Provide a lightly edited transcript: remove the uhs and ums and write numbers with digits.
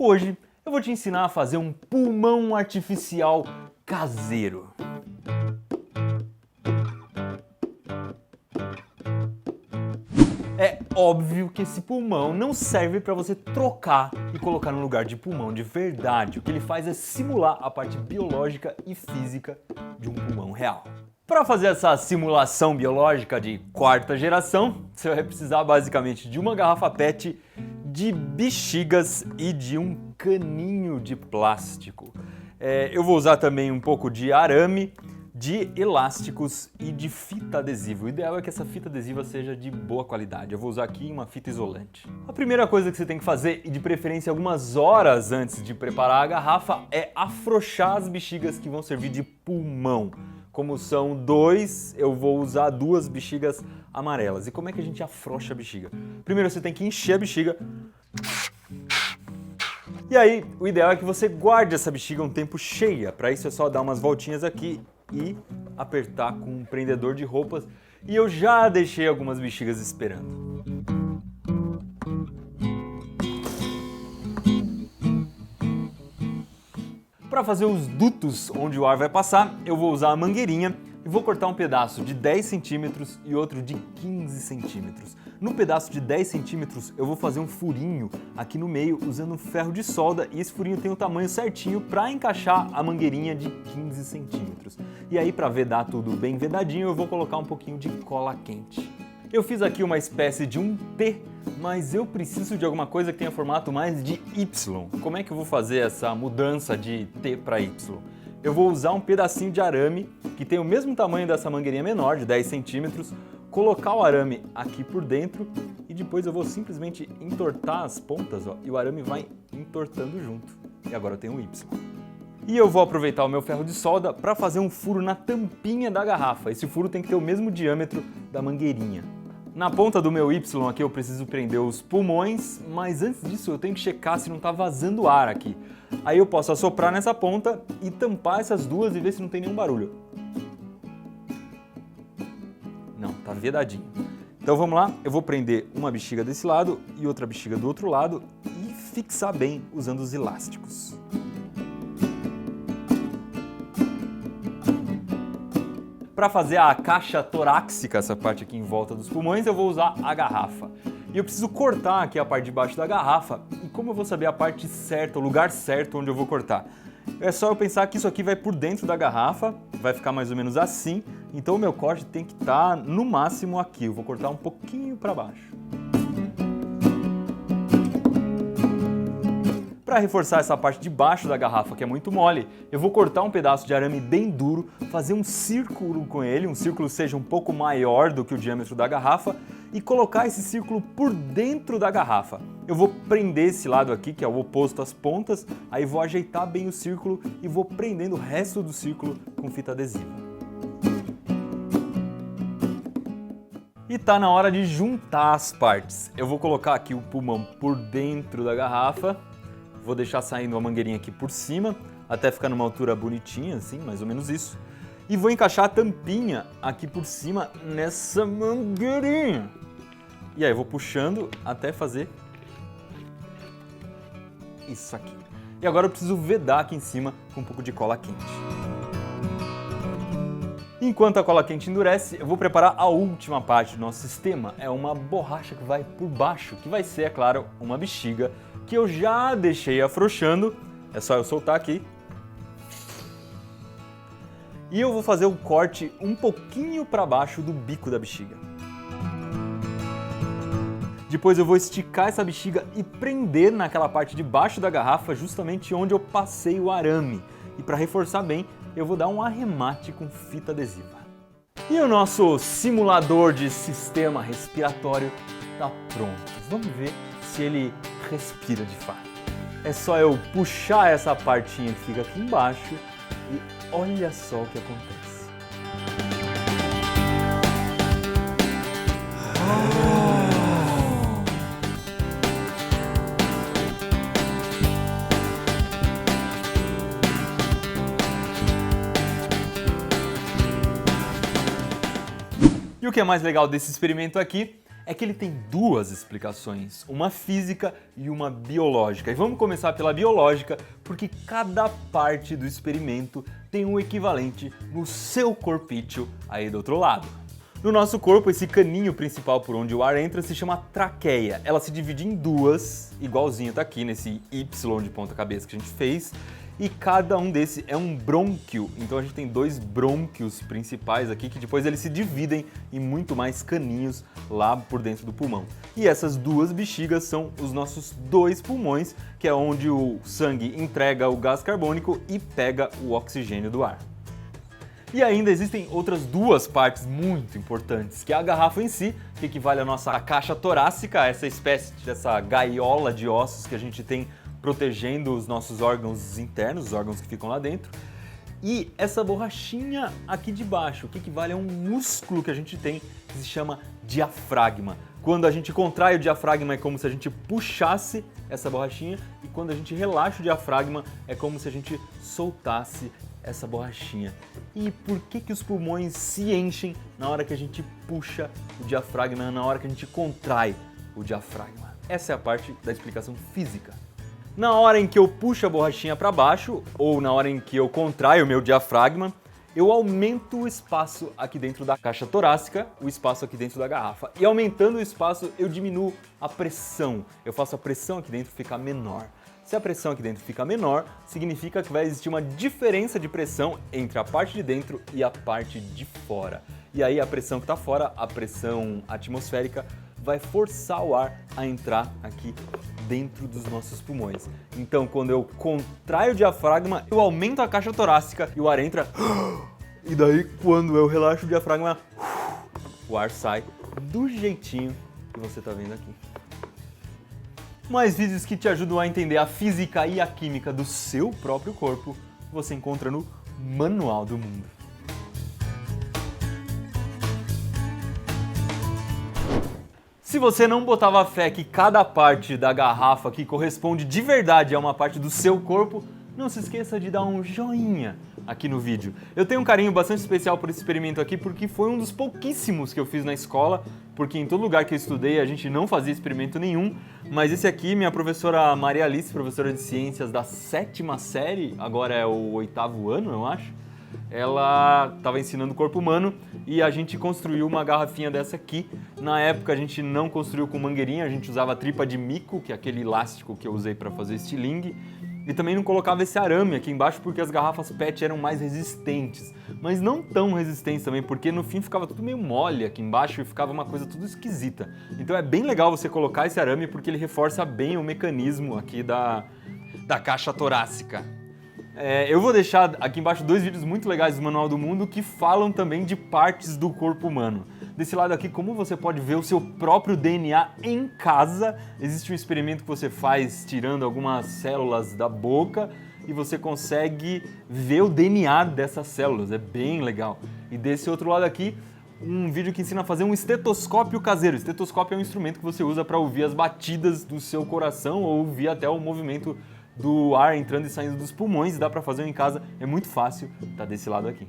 Hoje eu vou te ensinar a fazer um pulmão artificial caseiro. É óbvio que esse pulmão não serve para você trocar e colocar no lugar de pulmão de verdade. O que ele faz é simular a parte biológica e física de um pulmão real. Para fazer essa simulação biológica de quarta geração, você vai precisar basicamente de uma garrafa PET, de bexigas e de um caninho de plástico. Eu vou usar também um pouco de arame, de elásticos e de fita adesiva. O ideal é que essa fita adesiva seja de boa qualidade. Eu vou usar aqui uma fita isolante. A primeira coisa que você tem que fazer, e de preferência algumas horas antes de preparar a garrafa, é afrouxar as bexigas que vão servir de pulmão. Como são dois, eu vou usar duas bexigas amarelas. E como é que a gente afrouxa a bexiga? Primeiro você tem que encher a bexiga. E aí, o ideal é que você guarde essa bexiga um tempo cheia. Para isso é só dar umas voltinhas aqui e apertar com um prendedor de roupas. E eu já deixei algumas bexigas esperando. Para fazer os dutos onde o ar vai passar, eu vou usar a mangueirinha e vou cortar um pedaço de 10 centímetros e outro de 15 centímetros. No pedaço de 10 centímetros, eu vou fazer um furinho aqui no meio usando um ferro de solda e esse furinho tem o tamanho certinho para encaixar a mangueirinha de 15 centímetros. E aí, para vedar tudo bem vedadinho, eu vou colocar um pouquinho de cola quente. Eu fiz aqui uma espécie de um T, mas eu preciso de alguma coisa que tenha formato mais de Y. Como é que eu vou fazer essa mudança de T para Y? Eu vou usar um pedacinho de arame, que tem o mesmo tamanho dessa mangueirinha menor, de 10 centímetros, colocar o arame aqui por dentro e depois eu vou simplesmente entortar as pontas, ó, e o arame vai entortando junto. E agora eu tenho um Y. E eu vou aproveitar o meu ferro de solda para fazer um furo na tampinha da garrafa. Esse furo tem que ter o mesmo diâmetro da mangueirinha. Na ponta do meu Y aqui eu preciso prender os pulmões, mas antes disso eu tenho que checar se não está vazando ar aqui. Aí eu posso assoprar nessa ponta e tampar essas duas e ver se não tem nenhum barulho. Não, tá vedadinho. Então vamos lá, eu vou prender uma bexiga desse lado e outra bexiga do outro lado e fixar bem usando os elásticos. Para fazer a caixa torácica, essa parte aqui em volta dos pulmões, eu vou usar a garrafa. E eu preciso cortar aqui a parte de baixo da garrafa. E como eu vou saber a parte certa, o lugar certo onde eu vou cortar? É só eu pensar que isso aqui vai por dentro da garrafa, vai ficar mais ou menos assim. Então o meu corte tem que estar no máximo aqui. Eu vou cortar um pouquinho para baixo. Para reforçar essa parte de baixo da garrafa, que é muito mole, eu vou cortar um pedaço de arame bem duro, fazer um círculo com ele, um círculo seja um pouco maior do que o diâmetro da garrafa, e colocar esse círculo por dentro da garrafa. Eu vou prender esse lado aqui, que é o oposto às pontas, aí vou ajeitar bem o círculo e vou prendendo o resto do círculo com fita adesiva. E tá na hora de juntar as partes. Eu vou colocar aqui o pulmão por dentro da garrafa. Vou deixar saindo a mangueirinha aqui por cima, até ficar numa altura bonitinha, assim, mais ou menos isso. E vou encaixar a tampinha aqui por cima nessa mangueirinha. E aí eu vou puxando até fazer isso aqui. E agora eu preciso vedar aqui em cima com um pouco de cola quente. Enquanto a cola quente endurece, eu vou preparar a última parte do nosso sistema. É uma borracha que vai por baixo, que vai ser, é claro, uma bexiga, que eu já deixei afrouxando, é só eu soltar aqui. E eu vou fazer o corte um pouquinho para baixo do bico da bexiga. Depois eu vou esticar essa bexiga e prender naquela parte de baixo da garrafa, justamente onde eu passei o arame. E para reforçar bem, eu vou dar um arremate com fita adesiva. E o nosso simulador de sistema respiratório está pronto. Vamos ver se ele respira de fato. É só eu puxar essa partinha que fica aqui embaixo e olha só o que acontece. E o que é mais legal desse experimento aqui é que ele tem duas explicações, uma física e uma biológica. E vamos começar pela biológica, porque cada parte do experimento tem um equivalente no seu corpício aí do outro lado. No nosso corpo, esse caninho principal por onde o ar entra se chama traqueia. Ela se divide em duas, igualzinho tá aqui nesse Y de ponta cabeça que a gente fez, e cada um desse é um brônquio. Então a gente tem dois brônquios principais aqui que depois eles se dividem em muito mais caninhos lá por dentro do pulmão. E essas duas bexigas são os nossos dois pulmões, que é onde o sangue entrega o gás carbônico e pega o oxigênio do ar. E ainda existem outras duas partes muito importantes, que é a garrafa em si, que equivale à nossa caixa torácica, essa espécie dessa gaiola de ossos que a gente tem protegendo os nossos órgãos internos, os órgãos que ficam lá dentro. E essa borrachinha aqui de baixo, que equivale a um músculo que a gente tem, que se chama diafragma. Quando a gente contrai o diafragma é como se a gente puxasse essa borrachinha, e quando a gente relaxa o diafragma é como se a gente soltasse essa borrachinha. E por que os pulmões se enchem na hora que a gente puxa o diafragma, na hora que a gente contrai o diafragma? Essa é a parte da explicação física. Na hora em que eu puxo a borrachinha para baixo, ou na hora em que eu contraio o meu diafragma, eu aumento o espaço aqui dentro da caixa torácica, o espaço aqui dentro da garrafa. E aumentando o espaço, eu diminuo a pressão. Eu faço a pressão aqui dentro ficar menor. Se a pressão aqui dentro fica menor, significa que vai existir uma diferença de pressão entre a parte de dentro e a parte de fora. E aí a pressão que está fora, a pressão atmosférica, vai forçar o ar a entrar aqui dentro dos nossos pulmões. Então, quando eu contraio o diafragma, eu aumento a caixa torácica e o ar entra. E daí, quando eu relaxo o diafragma, o ar sai do jeitinho que você está vendo aqui. Mais vídeos que te ajudam a entender a física e a química do seu próprio corpo, você encontra no Manual do Mundo. Se você não botava fé que cada parte da garrafa aqui corresponde de verdade a uma parte do seu corpo, não se esqueça de dar um joinha aqui no vídeo. Eu tenho um carinho bastante especial por esse experimento aqui porque foi um dos pouquíssimos que eu fiz na escola, porque em todo lugar que eu estudei a gente não fazia experimento nenhum, mas esse aqui, minha professora Maria Alice, professora de ciências da 7ª série, agora é o 8º ano, eu acho, ela estava ensinando o corpo humano e a gente construiu uma garrafinha dessa aqui. Na época a gente não construiu com mangueirinha, a gente usava tripa de mico, que é aquele elástico que eu usei para fazer estilingue. E também não colocava esse arame aqui embaixo porque as garrafas PET eram mais resistentes. Mas não tão resistentes também, porque no fim ficava tudo meio mole aqui embaixo e ficava uma coisa tudo esquisita. Então é bem legal você colocar esse arame porque ele reforça bem o mecanismo aqui da caixa torácica. Eu vou deixar aqui embaixo dois vídeos muito legais do Manual do Mundo que falam também de partes do corpo humano. Desse lado aqui, como você pode ver o seu próprio DNA em casa. Existe um experimento que você faz tirando algumas células da boca e você consegue ver o DNA dessas células, é bem legal. E desse outro lado aqui, um vídeo que ensina a fazer um estetoscópio caseiro. Estetoscópio é um instrumento que você usa para ouvir as batidas do seu coração ou ouvir até o movimento do ar entrando e saindo dos pulmões. Dá para fazer em casa, é muito fácil, tá desse lado aqui.